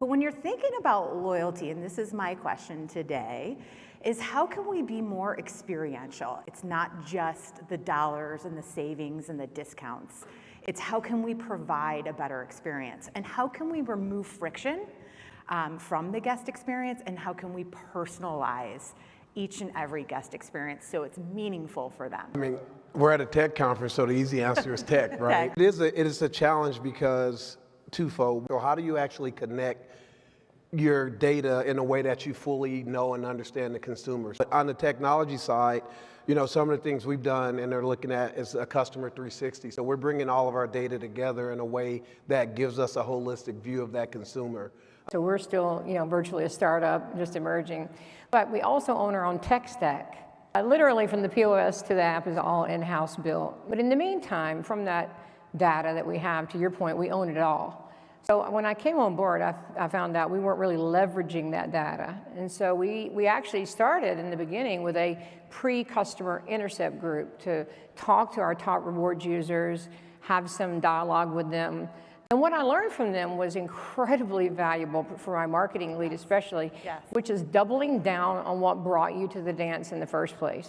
But when you're thinking about loyalty, and this is my question today, is how can we be more experiential? It's not just the dollars and the savings and the discounts. It's how can we provide a better experience? And how can we remove friction from the guest experience? And how can we personalize each and every guest experience so it's meaningful for them? I mean, we're at a TEC conference, so the easy answer is TEC, right? Tech. It is a challenge because twofold. So how do you actually connect your data in a way that you fully know and understand the consumers? But on the technology side, you know, some of the things we've done and they're looking at is a customer 360. So we're bringing all of our data together in a way that gives us a holistic view of that consumer. So we're still, virtually a startup, just emerging. But we also own our own tech stack. Literally from the POS to the app is all in-house built. But in the meantime, from that data that we have, to your point, we own it all. So when I came on board, I found out we weren't really leveraging that data. And so we actually started in the beginning with a pre-customer intercept group to talk to our top rewards users, have some dialogue with them. And what I learned from them was incredibly valuable for my marketing lead especially, Yes. which is doubling down on what brought you to the dance in the first place.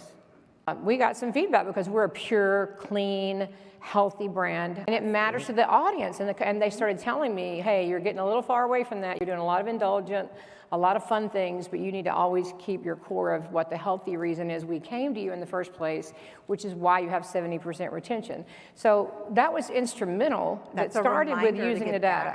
We got some feedback because we're a pure, clean, healthy brand, and it matters to the audience. And they started telling me, hey, you're getting a little far away from that. You're doing a lot of indulgent, a lot of fun things, but you need to always keep your core of what the healthy reason is we came to you in the first place, which is why you have 70% retention. So that was instrumental. That started with using the data.